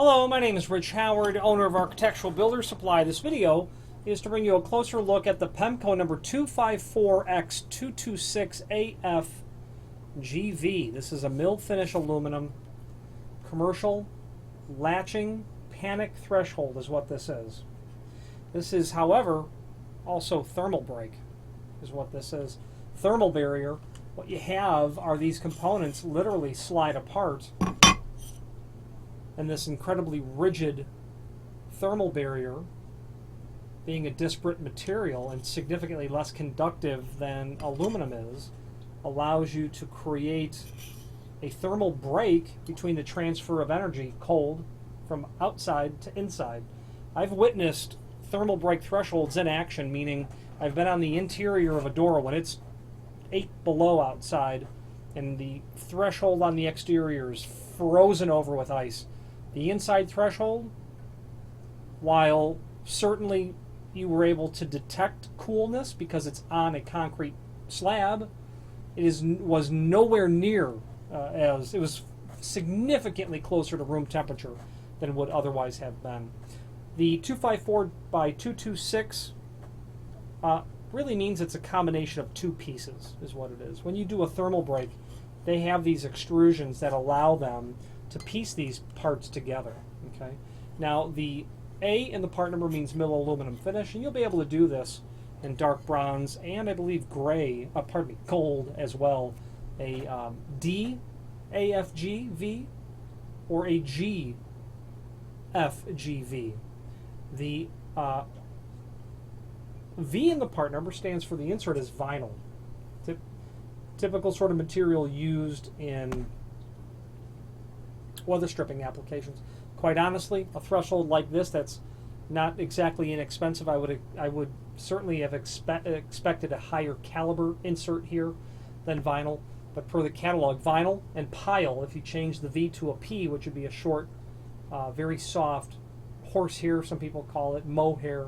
Hello, my name is Rich Howard, owner of Architectural Builder Supply. This video is to bring you a closer look at the Pemko number 254X226AFGV. This is a milled finish aluminum commercial latching panic threshold is what this is. This is, however, also thermal break is what this is. Thermal barrier. What you have are these components literally slide apart, and this incredibly rigid thermal barrier, being a disparate material and significantly less conductive than aluminum is, allows you to create a thermal break between the transfer of energy, cold, from outside to inside. I've witnessed thermal break thresholds in action, meaning I've been on the interior of a door when it's 8 below outside and the threshold on the exterior is frozen over with ice. The inside threshold, while certainly you were able to detect coolness because it's on a concrete slab, was nowhere near as it was significantly closer to room temperature than would otherwise have been. The 254 by 226 really means it's a combination of two pieces, is what it is. When you do a thermal break, they have these extrusions that allow them to piece these parts together. Okay. Now the A in the part number means mill aluminum finish, and you'll be able to do this in dark browns and I believe gray, gold as well. A D AFGV or a G FGV. The V in the part number stands for the insert is vinyl. Typical sort of material used in weather stripping applications. Quite honestly, a threshold like this that's not exactly inexpensive, I would certainly have expected a higher caliber insert here than vinyl. But per the catalog, vinyl and pile, if you change the V to a P, which would be a short, very soft horsehair, some people call it, mohair,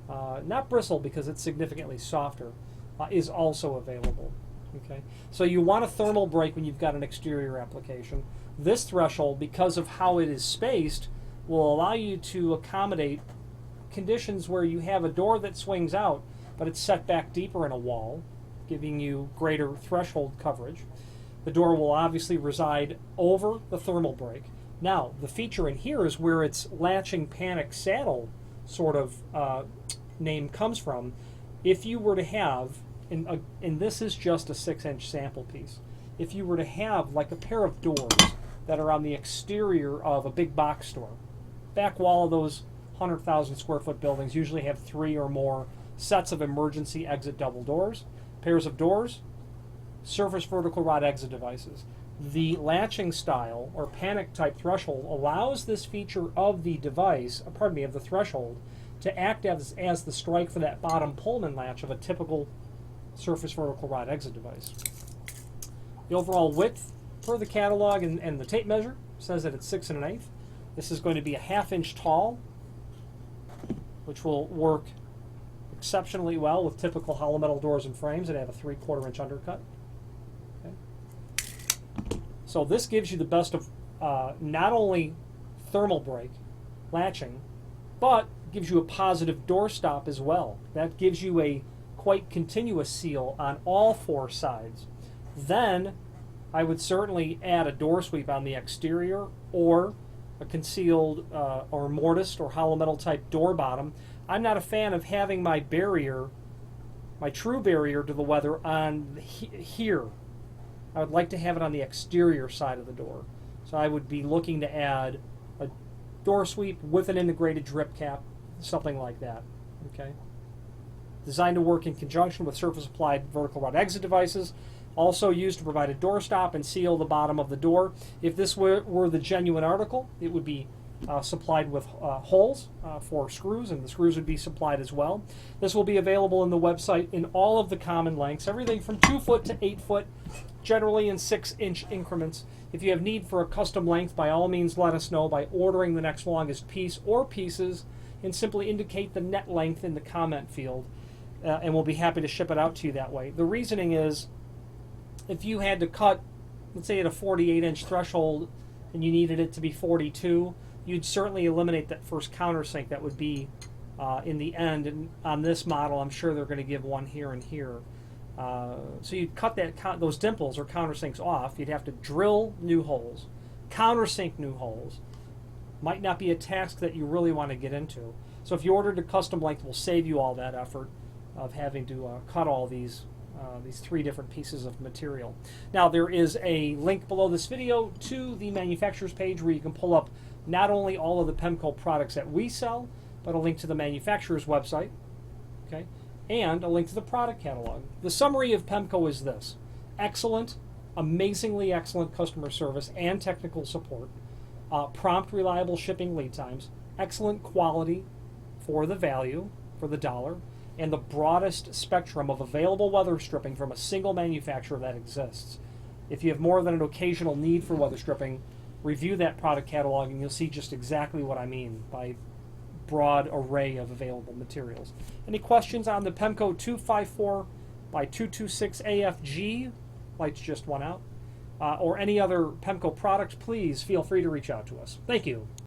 not bristle because it's significantly softer, is also available. Okay, so you want a thermal break when you've got an exterior application. This threshold, because of how it is spaced, will allow you to accommodate conditions where you have a door that swings out, but it's set back deeper in a wall, giving you greater threshold coverage. The door will obviously reside over the thermal break. Now, the feature in here is where its latching panic saddle sort of name comes from. If you were to have, and this is just a 6-inch sample piece, if you were to have like a pair of doors that are on the exterior of a big box store, back wall of those 100,000 square foot buildings usually have 3 or more sets of emergency exit double doors, pairs of doors, surface vertical rod exit devices. The latching style or panic type threshold allows this feature of the device, of the threshold, to act as the strike for that bottom Pullman latch of a typical surface vertical rod exit device. The overall width per the catalog and the tape measure says that it's 6 1/8. This is going to be a 1/2 inch tall, which will work exceptionally well with typical hollow metal doors and frames that have a 3/4 inch undercut. Okay. So this gives you the best of not only thermal break, latching, but gives you a positive door stop as well. That gives you a quite continuous seal on all 4 sides. Then I would certainly add a door sweep on the exterior or a concealed or mortised or hollow metal type door bottom. I'm not a fan of having my barrier, my true barrier to the weather, on here. I would like to have it on the exterior side of the door. So I would be looking to add a door sweep with an integrated drip cap, something like that. Okay. Designed to work in conjunction with surface applied vertical rod exit devices, also used to provide a door stop and seal the bottom of the door. If this were the genuine article, it would be supplied with holes for screws, and the screws would be supplied as well. This will be available in the website in all of the common lengths, everything from 2 foot to 8 foot, generally in 6-inch increments. If you have need for a custom length, by all means let us know by ordering the next longest piece or pieces, and simply indicate the net length in the comment field, and we'll be happy to ship it out to you that way. The reasoning is, if you had to cut, let's say at a 48-inch threshold and you needed it to be 42, you'd certainly eliminate that first countersink that would be in the end. And on this model, I'm sure they're going to give one here and here. So you'd cut those dimples or countersinks off. You'd have to drill new holes, countersink new holes. Might not be a task that you really want to get into. So if you ordered a custom length, will save you all that effort of having to cut all these 3 different pieces of material. Now there is a link below this video to the manufacturer's page where you can pull up not only all of the Pemko products that we sell, but a link to the manufacturer's website, okay, and a link to the product catalog. The summary of Pemko is this: excellent, amazingly excellent customer service and technical support, prompt, reliable shipping lead times, excellent quality for the value, for the dollar, and the broadest spectrum of available weather stripping from a single manufacturer that exists. If you have more than an occasional need for weather stripping, review that product catalog and you'll see just exactly what I mean by broad array of available materials. Any questions on the Pemko 254X226AFGV, lights just went out, or any other Pemko products, please feel free to reach out to us. Thank you.